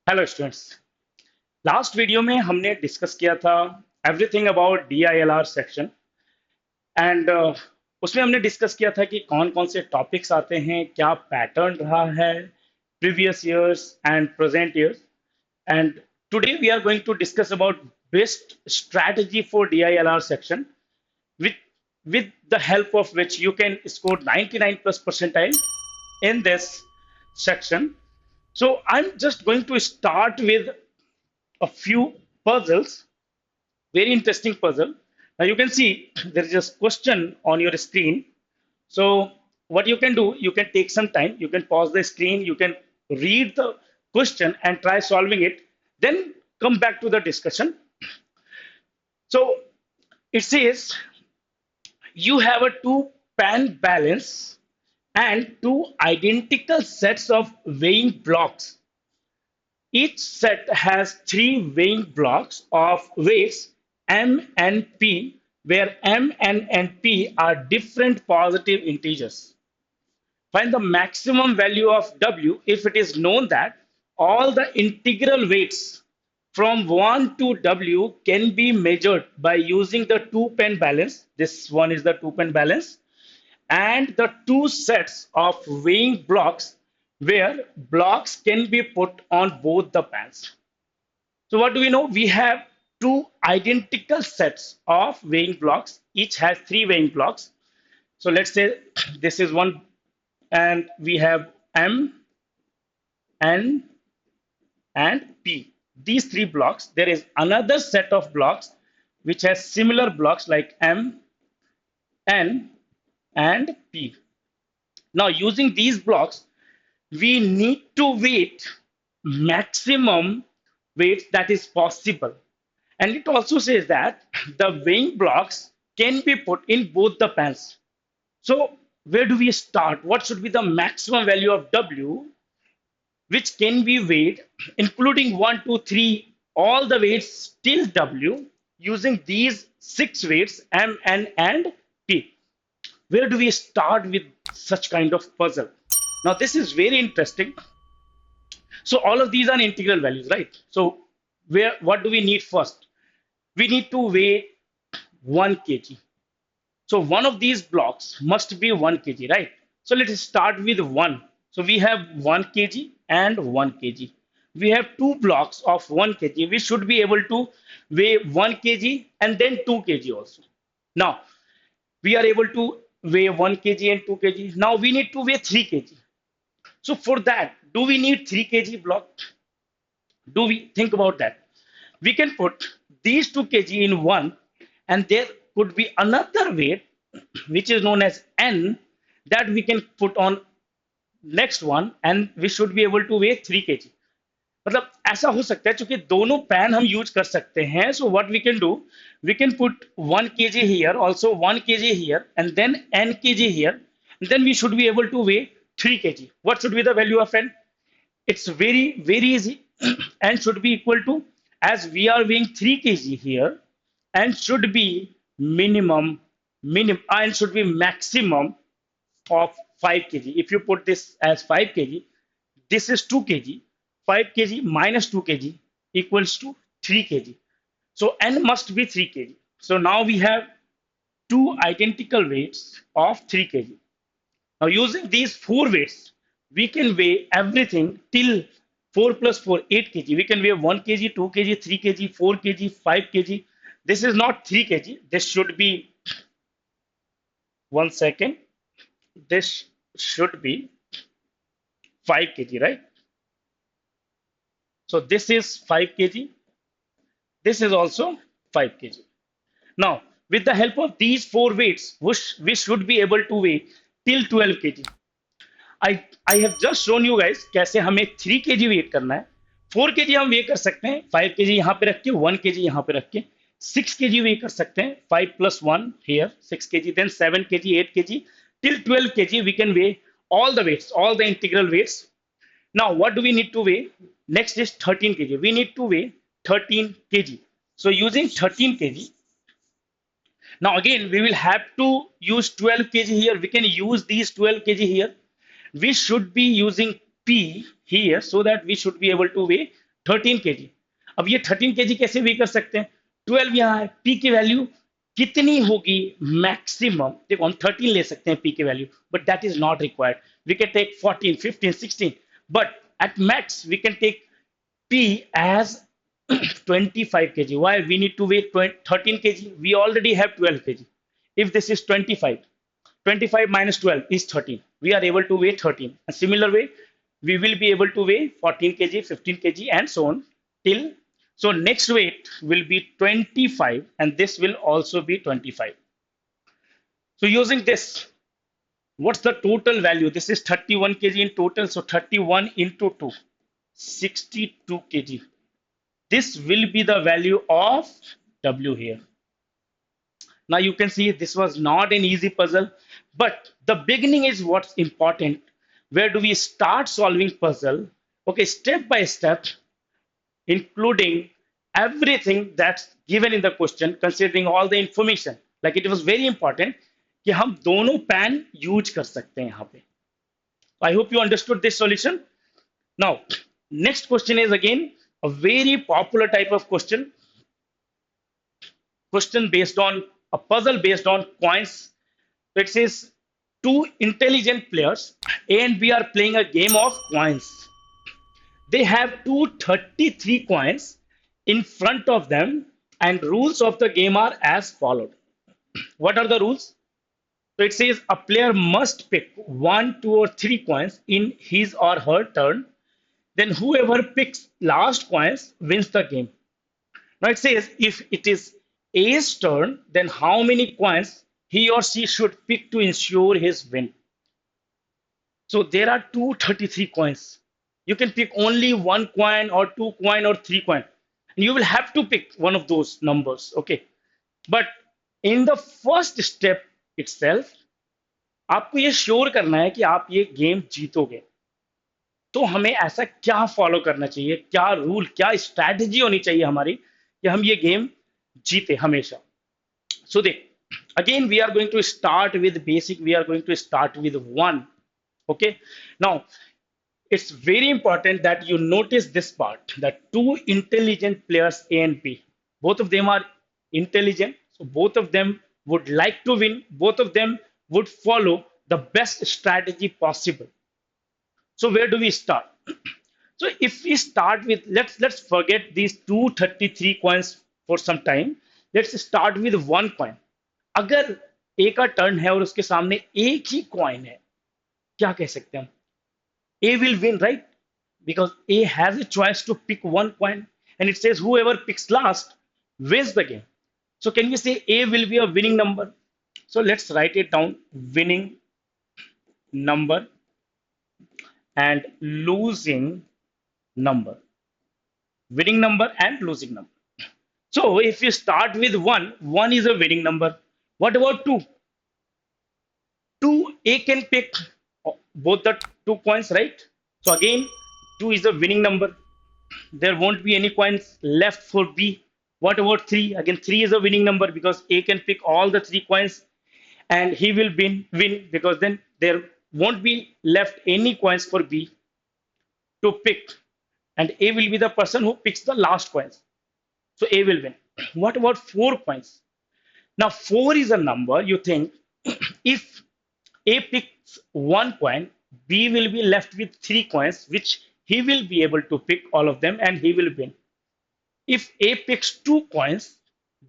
Hello students. Last video में हमने discuss किया था everything about DILR section and उसमें हमने डिस्कस किया था कि कौन कौन से टॉपिक्स आते हैं, क्या पैटर्न रहा है previous years and present years. And today we are going to discuss about best strategy for DILR section with with the help of which you can score 99 plus percentile in this section. So I'm just going to start with a few puzzles, very interesting puzzle. Now you can see there is a question on your screen. So what you can do, you can take some time, you can pause the screen, you can read the question and try solving it, then come back to the discussion. So it says you have a two pan balance and two identical sets of weighing blocks. Each set has three weighing blocks of weights M and P, where M and P are different positive integers. Find the maximum value of W if it is known that all the integral weights from 1 to W can be measured by using the two pen balance. This one is the two pen balance, and the two sets of weighing blocks where blocks can be put on both the pans. So what do we know? We have two identical sets of weighing blocks. Each has three weighing blocks. So let's say this is one, and we have M, N, and P. These three blocks. There is another set of blocks which has similar blocks like M, N, and P. Now, using these blocks, we need to weight maximum weight that is possible. And it also says that the weighing blocks can be put in both the pans. So where do we start? What should be the maximum value of W which can be weighed, including 1, 2, 3, all the weights till W using these six weights M, N, and P? Where do we start with such kind of puzzle? Now this is very interesting. So all of these are integral values, right? So what do we need first? We need to weigh 1 kg. So one of these blocks must be 1 kg, right? So let's start with 1. So we have 1 kg and 1 kg. We have two blocks of 1 kg. We should be able to weigh 1 kg and then 2 kg also. Now we are able to weigh 1 kg and 2 kg. Now we need to weigh 3 kg. So for that, do we need 3 kg block? Do we think about that? We can put these 2 kg in one, and there could be another weight which is known as N that we can put on next one, and we should be able to weigh 3 kg. मतलब ऐसा हो सकता है क्योंकि दोनों pan हम use कर सकते हैं. So what we can do, we can put 1 kg here, also 1 kg here, and then n kg here, and then we should be able to weigh 3 kg. What should be the value of n? It's very easy. N should be equal to, as we are weighing 3 kg here, n should be minimum and should be maximum of 5 kg. If you put this as 5 kg, this is 2 kg. 5 kg minus 2 kg equals to 3 kg. So n must be 3 kg. So now we have two identical weights of 3 kg. Now using these four weights, we can weigh everything till 4 plus 4, 8 kg. We can weigh 1 kg, 2 kg, 3 kg, 4 kg, 5 kg. This is not 3 kg. This should be, one second, this should be 5 kg, right? So this is 5 kg. This is also 5 kg. Now, with the help of these four weights, we should be able to weigh till 12 kg. I have just shown you guys कैसे हमें 3 kg wait करना है. 4 kg हम wait कर सकते हैं, 5 kg यहाँ पे रख के, 1 kg यहाँ पे रख के. 6 kg वेट कर सकते हैं, 5 plus 1 here, 6 kg, then 7 kg, 8 kg, till 12 kg we can weigh all the weights, all the integral weights. Now what do we need to weigh? Next is 13 kg. We need to weigh 13 kg. So using 13 kg, now again we will have to use 12 kg here. We can use these 12 kg here. We should be using P here so that we should be able to weigh 13 kg। अब ये 13 kg कैसे वे कर सकते हैं? 12 यहाँ है, P की value कितनी होगी मैक्सिमम? देखो हम 13 ले सकते हैं पी की value, but that is not required. We can take 14, 15, 16, but at max we can take P as 25 kg. Why? We need to weigh 13 kg. We already have 12 kg. If this is 25, 25 minus 12 is 13. We are able to weigh 13. A similar way, we will be able to weigh 14 kg, 15 kg, and so on till. So next weight will be 25, and this will also be 25. So using this, what's the total value? This is 31 kg in total. So 31 into 2, 62 kg. This will be the value of W here. Now you can see this was not an easy puzzle, but the beginning is what's important. Where do we start solving puzzle? Okay, step by step, including everything that's given in the question, considering all the information. Like it was very important कि हम दोनों pan use कर सकते हैं यहाँ पे. I hope you understood this solution. Now, next question is again a very popular type of question based on a puzzle based on coins. It says two intelligent players A and B are playing a game of coins. They have 233 coins in front of them, and rules of the game are as followed. What are the rules? So it says a player must pick one, two, or three coins in his or her turn. Then whoever picks last coins wins the game. Now it says if it is A's turn, then how many coins he or she should pick to ensure his win. So there are 233 coins. You can pick only one coin or two coin or three coin. And you will have to pick one of those numbers. Okay. But in the first step itself, आपको ये sure करना है कि आप ये game जीतोगे। तो हमें ऐसा क्या फॉलो करना चाहिए, क्या रूल, क्या स्ट्रैटेजी होनी चाहिए हमारी कि हम ये गेम जीते हमेशा। सो देख, again we are going to start with basic. We are going to start with 1. Okay, now it's very important that you notice this part, that two intelligent players A and B, both of them are intelligent, so both of them would like to win, both of them would follow the best strategy possible. So where do we start? So if we start with, let's forget these 233 coins for some time. Let's start with one coin. अगर A का turn है और उसके सामने एक ही coin है, क्या कह सकते हैं हम? A will win, right? Because A has a choice to pick one coin, and it says whoever picks last wins the game. So can we say A will be a winning number? So let's write it down: winning number and losing number. Winning number and losing number. So if you start with 1, 1 is a winning number. What about 2? 2, A can pick both the two coins, right? So again, 2 is a winning number. There won't be any coins left for B. What about 3? Again, 3 is a winning number because A can pick all the 3 coins and he will win because then there won't be left any coins for B to pick, and A will be the person who picks the last coins. So A will win. What about 4 coins? Now 4 is a number, you think, if A picks one coin, B will be left with 3 coins, which he will be able to pick all of them and he will win. If A picks 2 coins,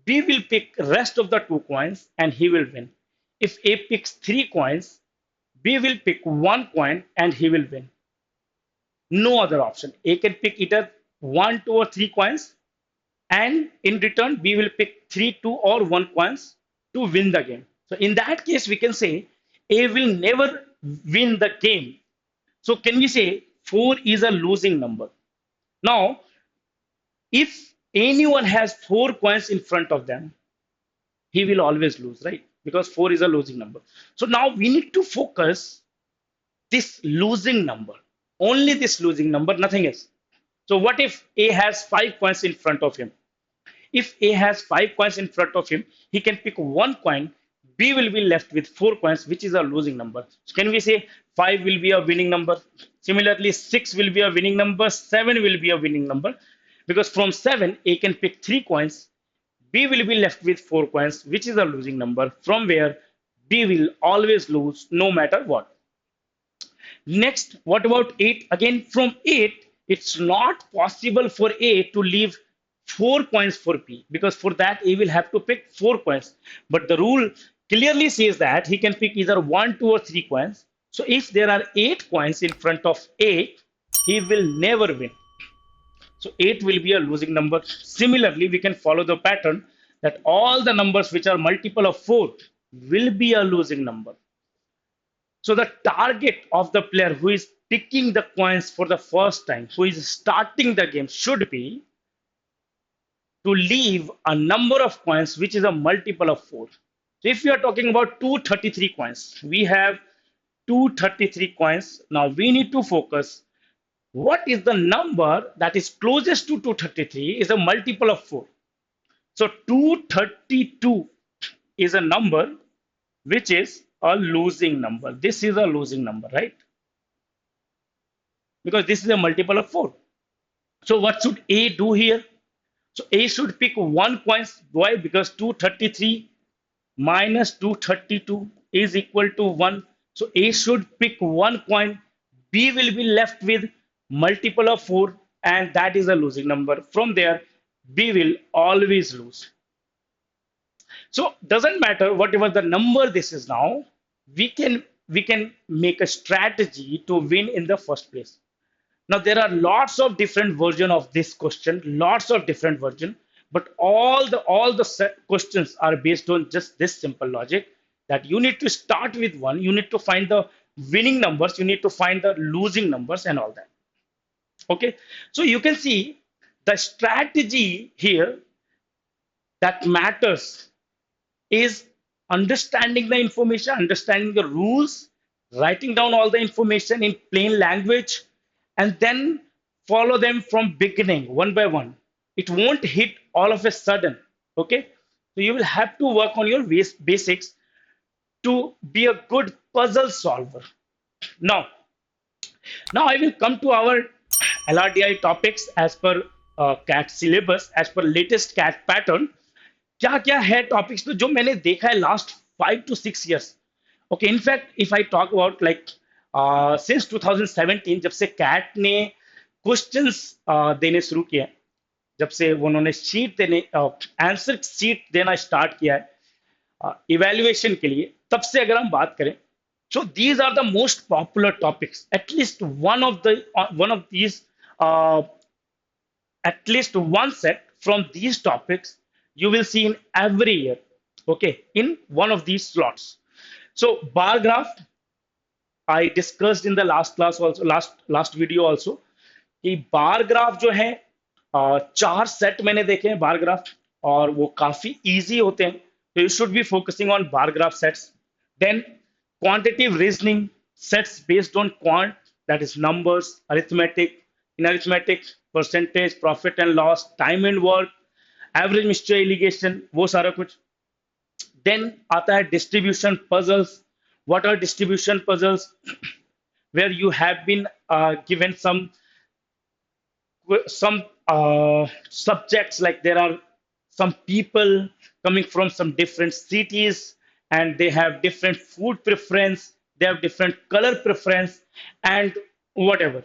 B will pick rest of the 2 coins and he will win. If A picks 3 coins, B will pick 1 coin and he will win. No other option. A can pick either 1, 2, or 3 coins, and in return, B will pick 3, 2, or 1 coins to win the game. So in that case, we can say A will never win the game. So can we say 4 is a losing number? Now, if anyone has 4 coins in front of them, he will always lose, right? Because 4 is a losing number. So now we need to focus this losing number, only this losing number, nothing else. So what if A has 5 coins in front of him? If A has 5 coins in front of him, he can pick one coin. B will be left with 4 coins, which is a losing number. So can we say 5 will be a winning number? Similarly, 6 will be a winning number, 7 will be a winning number. Because from 7, A can pick 3 coins, B will be left with 4 coins, which is a losing number, from where B will always lose no matter what. Next, what about 8? Again, from 8, it's not possible for A to leave 4 coins for B, because for that A will have to pick 4 coins. But the rule clearly says that he can pick either 1, 2, or 3 coins. So if there are 8 coins in front of A, he will never win. So 8 will be a losing number. Similarly, we can follow the pattern that all the numbers which are multiple of 4 will be a losing number. So the target of the player who is picking the coins for the first time, who is starting the game, should be to leave a number of coins which is a multiple of 4. So if we are talking about 233 coins, we have 233 coins. Now we need to focus what is the number that is closest to 233 is a multiple of 4. So 232 is a number which is a losing number. This is a losing number, right? Because this is a multiple of 4. So what should A do here? So A should pick 1 coin. Why? Because 233 minus 232 is equal to 1. So A should pick 1 coin. B will be left with multiple of 4, and that is a losing number. From there, B will always lose. So doesn't matter whatever the number this is now, we can make a strategy to win in the first place. Now there are lots of different version of this question, lots of different version, but all the questions are based on just this simple logic that you need to start with one, you need to find the winning numbers, you need to find the losing numbers and all that. Okay, so you can see the strategy here that matters is understanding the information, understanding the rules, writing down all the information in plain language, and then follow them from beginning one by one. It won't hit all of a sudden. Okay, so you will have to work on your basics to be a good puzzle solver. Now, now I will come to our LRDI topics as per CAT syllabus, as per latest CAT pattern. क्या क्या है topics तो जो मैंने देखा है last 5 to 6 years. Okay, in fact if I talk about like since 2017 जब से कैट ने क्वेश्चंस देने शुरू किए हैं, जब से उन्होंने शीट देने आंसर शीट देना स्टार्ट किया है इवैल्यूएशन के लिए, तब से अगर हम बात करें, so these are the most popular topics. At least one of these at least one set from these topics you will see in every year, okay, in one of these slots. So bar graph I discussed in the last class also, last video also, कि bar graph जो है 4 set मैंने देखे हैं bar graph, और वो काफी easy होते हैं. तो you should be focusing on bar graph sets. Then quantitative reasoning sets based on quant, that is numbers, arithmetic, in arithmetic, percentage, profit and loss, time and work, average mixture alligation, वो सारा कुछ. Then आता है distribution puzzles. What are distribution puzzles? Where you have been given some subjects, like there are some people coming from some different cities and they have different food preference, they have different color preference and whatever.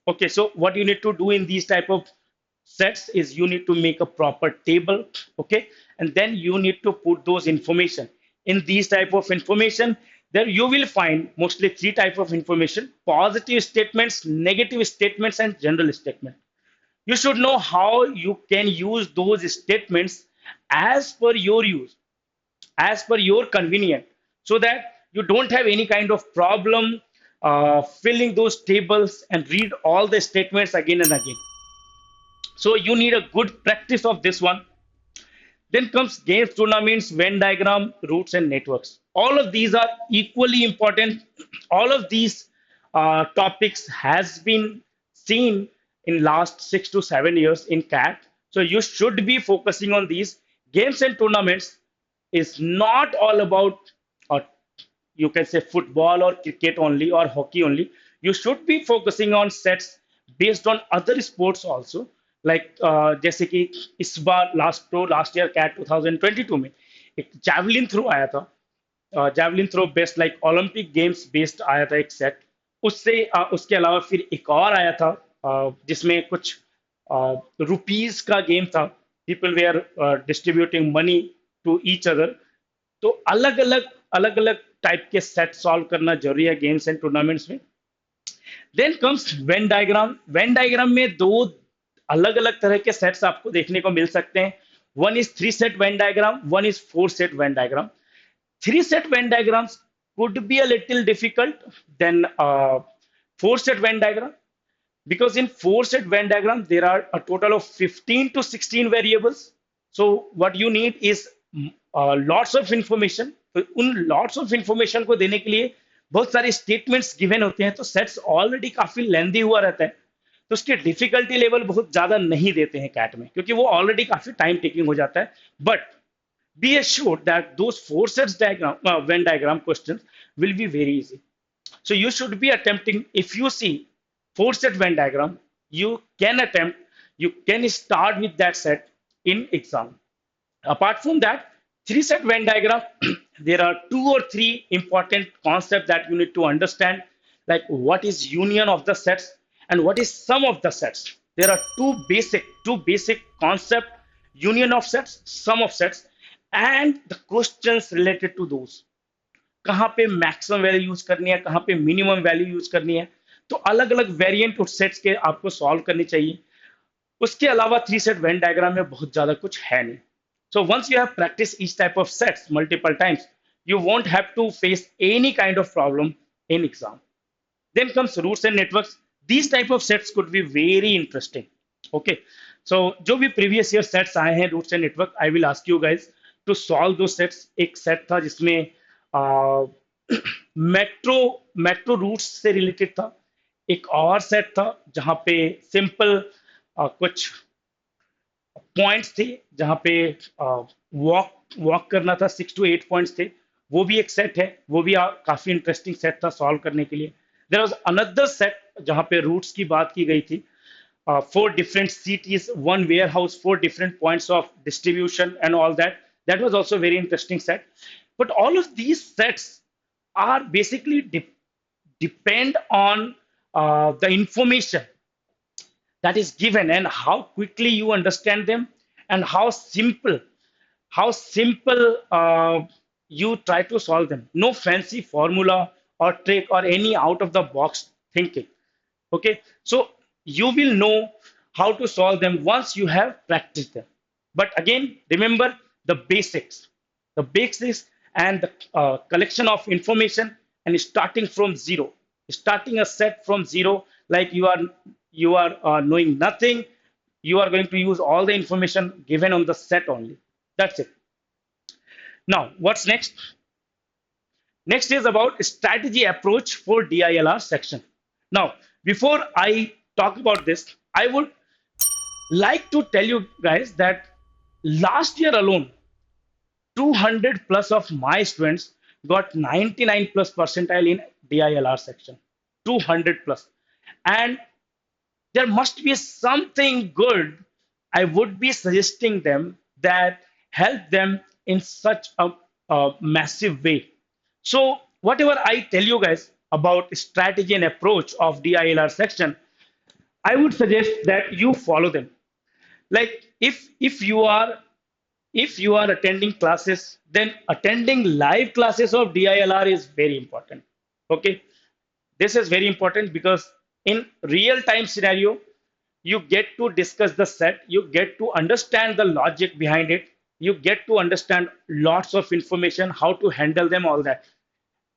Okay, so what you need to do in these type of sets is you need to make a proper table, okay, and then you need to put those information in these type of information. There you will find mostly 3 type of information: positive statements, negative statements and general statement. You should know how you can use those statements as per your use, as per your convenience, so that you don't have any kind of problem filling those tables and read all the statements again and again. So you need a good practice of this one. Then comes games, tournaments, Venn diagram, routes and networks. All of these are equally important. All of these topics has been seen in last 6 to 7 years in CAT. So you should be focusing on these. Games and tournaments is not all about you can say football or cricket only or hockey only. You should be focusing on sets based on other sports also. like जैसे कि इस बार last year cat 2022 में एक javelin throw आया था। Javelin throw best like Olympic games based आया था एक सेट। उसके अलावा फिर एक और आया था जिसमें कुछ रुपीस का गेम था। People were distributing money to each other. तो अलग अलग टाइप के सेट सॉल्व करना जरूरी है गेम्स एंड टूर्नामेंट्स में। Then comes Venn diagram. Venn diagram में दो अलग अलग तरह के सेट्स आपको देखने को मिल सकते हैं। One is 3 set Venn diagram, one is 4 set Venn diagram. 3 set Venn diagrams could be a little difficult than 4 set Venn diagram, because in 4 set Venn diagram there are a total of 15 to 16 variables. So what you need is lots of information. तो उन lots of information को देने के लिए बहुत सारे statements given होते हैं, तो सेट्स ऑलरेडी काफी लेंदी हुआ रहता है। तो उसके डिफिकल्टी लेवल बहुत ज्यादा नहीं देते हैं कैट में, क्योंकि वो ऑलरेडी काफी टाइम टेकिंग हो जाता है। But be assured that those 4 sets Venn diagram questions will be very easy. So you should be attempting, if you see 4 set Venn diagram, you can start with that set in exam. Apart from that, 3 set Venn diagram, there are 2 or 3 important concepts that you need to understand, like what is union of the sets and what is sum of the sets. There are two basic concept: union of sets, sum of sets, and the questions related to those. कहाँ पे maximum value use करनी है, कहाँ पे minimum value use करनी है। तो अलग अलग वेरिएंट उस सेट्स के आपको सॉल्व करनी चाहिए। उसके अलावा 3 set वेन डायग्राम में बहुत ज्यादा कुछ है नहीं। So once you have practice each type of sets multiple times, you won't have to face any kind of problem in exam. Then comes roots and networks. These type of sets could be very interesting. Okay, so जो भी previous year sets आए हैं roots and network, I will ask you guys to solve those sets. एक set था जिसमें metro roots से related था। एक और सेट था जहां पे सिंपल कुछ पॉइंट्स थे, जहां पे वॉक करना था। 6 to 8 पॉइंट्स थे। वो भी एक सेट है, वो भी काफी इंटरेस्टिंग सेट था सॉल्व करने के लिए। देयर वाज अनदर सेट जहां पे रूट्स की बात की गई थी। 4 different cities, one warehouse, 4 different points of distribution and all that. That was also very interesting set. But all of these sets are basically depend on the information that is given and how quickly you understand them, and how simple you try to solve them. No fancy formula or trick or any out of the box thinking. Okay, so you will know how to solve them once you have practiced them. But again, remember the basics and the collection of information, and starting from zero, starting a set from zero, like you are knowing nothing. You are going to use all the information given on the set only. That's it. Now what's next? Next is about strategy approach for DILR section. Now, before I talk about this, I would like to tell you guys that last year alone, 200 plus of my students got 99 plus percentile in DILR section. 200 plus. And there must be something good I would be suggesting them that help them in such a massive way. So whatever I tell you guys about strategy and approach of DILR section, I would suggest that you follow them. Like if you are attending classes, then attending live classes of DILR is very important. Okay, this is very important because in real time scenario, you get to discuss the set, you get to understand the logic behind it, you get to understand lots of information, how to handle them, all that,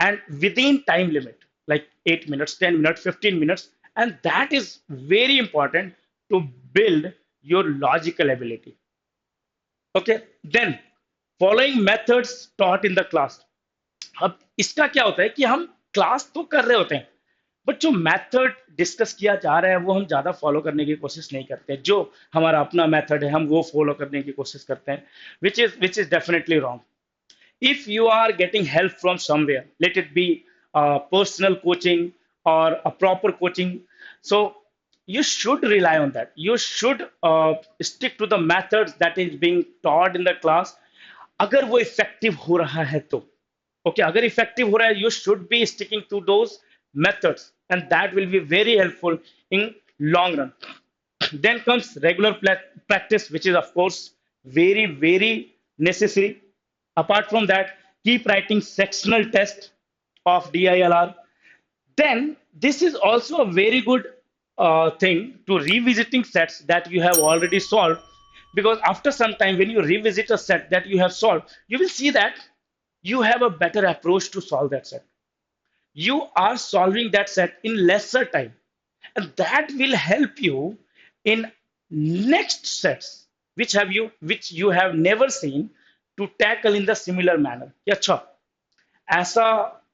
and within time limit, like 8 minutes, 10 minutes, 15 minutes. And that is very important to build your logical ability. Okay, then following methods taught in the class. अब इसका क्या होता है कि हम class तो कर रहे होते हैं, बट जो मेथड डिस्कस किया जा रहा है वो हम ज्यादा फॉलो करने की कोशिश नहीं करते। जो हमारा अपना मेथड है हम वो फॉलो करने की कोशिश करते हैं, which is definitely wrong. If you are getting help from somewhere, let it be personal coaching or a proper coaching, so you should rely on that. You should stick to the methods that is being taught in the class. अगर वो effective हो रहा है तो okay, अगर effective हो रहा है, you should be sticking to those methods, and that will be very helpful in long run. Then comes regular practice, which is of course very very necessary. Apart from that, keep writing sectional test of DILR. Then this is also a very good thing to revisiting sets that you have already solved, because after some time when you revisit a set that you have solved, you will see that you have a better approach to solve that set. You are solving that set in lesser time, and that will help you in next sets which you have never seen to tackle in the similar manner. कि अच्छा, ऐसा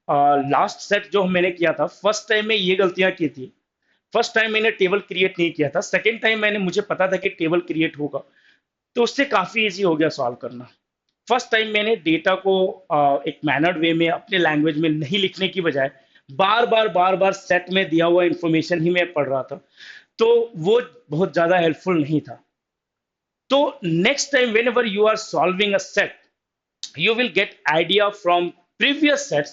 last set जो मैंने किया था, first time में ये गलतियां की थी, फर्स्ट टाइम मैंने टेबल क्रिएट नहीं किया था, सेकेंड टाइम मैंने मुझे पता था कि टेबल क्रिएट होगा, तो उससे काफी इजी हो गया सॉल्व करना। फर्स्ट टाइम मैंने डेटा को एक मैनर्ड वे में अपने लैंग्वेज में नहीं लिखने की बजाय बार बार सेट में दिया हुआ इंफॉर्मेशन ही मैं पढ़ रहा था, तो वो बहुत ज्यादा हेल्पफुल नहीं था। तो next time whenever you are solving a set, you will get idea from previous sets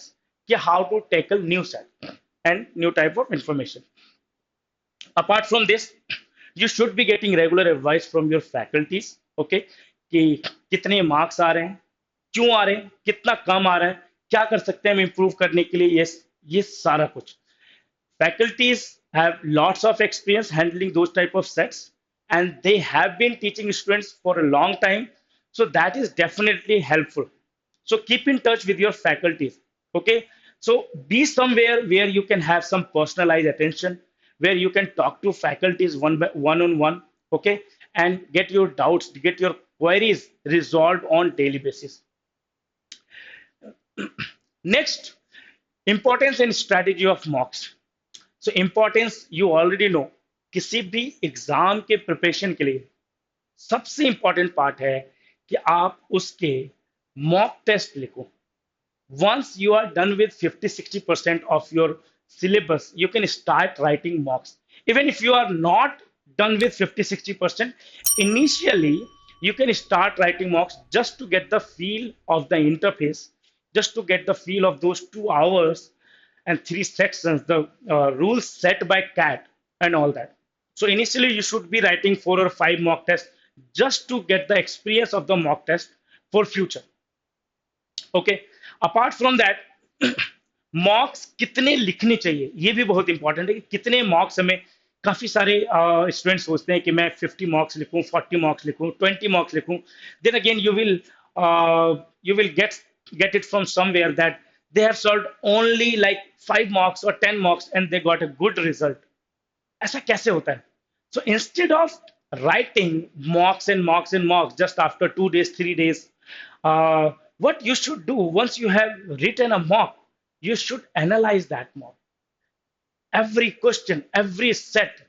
कि how to tackle new set and new type of information. Apart from this, you should be getting regular advice from your faculties, okay, कि कितने marks आ रहे हैं, क्यों आ रहे हैं, कितना कम आ रहा है, क्या कर सकते हैं हम इम्प्रूव करने के लिए, ये सारा कुछ। Faculties have lots of experience handling those type of sets, and they have been teaching students for a long time, so that is definitely helpful. So keep in touch with your faculties, okay? So be somewhere where you can have some personalized attention, where you can talk to faculties one on one, okay, and get your doubts, get your queries resolved on daily basis. Next, importance and strategy of mocks. So importance you already know, किसी भी exam के preparation के लिए सबसे important part है कि आप उसके मॉक टेस्ट लिखो। Once you are done with 50-60% of your syllabus, you can start writing mocks. Even if you are not done with 50-60%, initially you can start writing mocks just to get the feel of the interface, just to get the feel of those 2 hours and 3 sections, the rules set by CAT and all that. So initially you should be writing 4 or 5 mock tests just to get the experience of the mock test for future. Okay. Apart from that, मॉक्स कितने लिखने चाहिए ये भी बहुत important है कि कितने मॉक्स हमें, काफी सारे स्टूडेंट्स सोचते हैं कि मैं 50 मॉक्स लिखूं, 40 मॉक्स लिखूं, 20 मॉक्स लिखूं। Then again you will get it from somewhere that they have solved only like 5 mocks or 10 mocks and they got a good result. ऐसा कैसे होता है? So instead of writing mocks and mocks and mocks just after 2 days, 3 days, what you should do once you have written a mock, you should analyze that mock, every question, every set,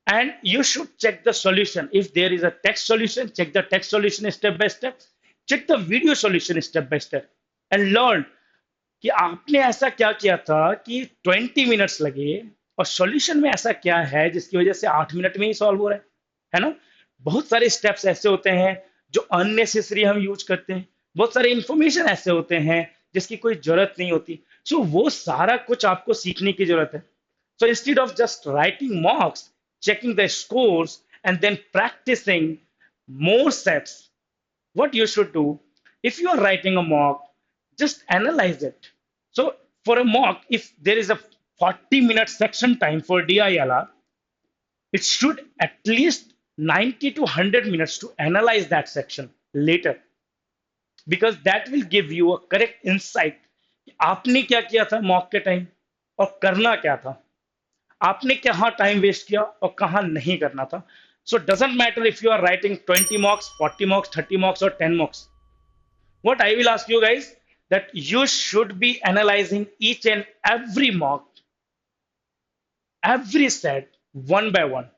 and you should check the solution. If there is a text solution, check the text solution step by step, check the video solution step by step, and learn कि आपने ऐसा क्या किया था कि 20 minutes लगे और solution में ऐसा क्या है जिसकी वजह से 8 मिनट में ही सॉल्व हो रहा है ना? बहुत सारे स्टेप्स ऐसे होते हैं जो अननेसेसरी हम यूज करते हैं, बहुत सारे इंफॉर्मेशन ऐसे होते हैं जिसकी कोई जरूरत नहीं होती। सो वो सारा कुछ आपको सीखने की जरूरत है। So instead of just writing मॉक्स, checking the scores, and then practicing more sets, what you should do, if you are writing a mock, just analyze it. So for a mock, if there is a 40-minute section time for DILR, it should at least 90 to 100 minutes to analyze that section later, because that will give you a correct insight कि आपने क्या किया था mock के time और करना क्या था, आपने कहाँ टाइम वेस्ट किया और कहाँ नहीं करना था। So it doesn't matter if you are writing 20 mocks, 40 mocks, 30 mocks or 10 mocks. What I will ask you guys, that you should be analyzing each and every mock, every set one by one.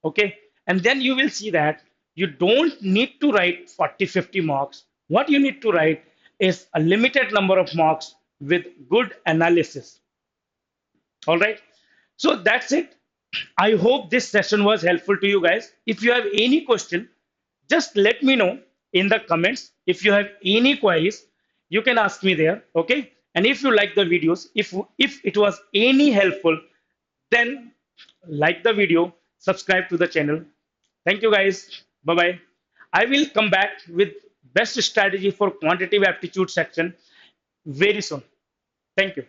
Okay, and then you will see that you don't need to write 40-50 mocks. What you need to write, is a limited number of marks with good analysis. All right. So that's it. I hope this session was helpful to you guys. If you have any question, just let me know in the comments. If you have any queries, you can ask me there. Okay. And if you like the videos, if it was any helpful, then like the video, subscribe to the channel. Thank you guys. Bye bye. I will come back with best strategy for quantitative aptitude section very soon. Thank you.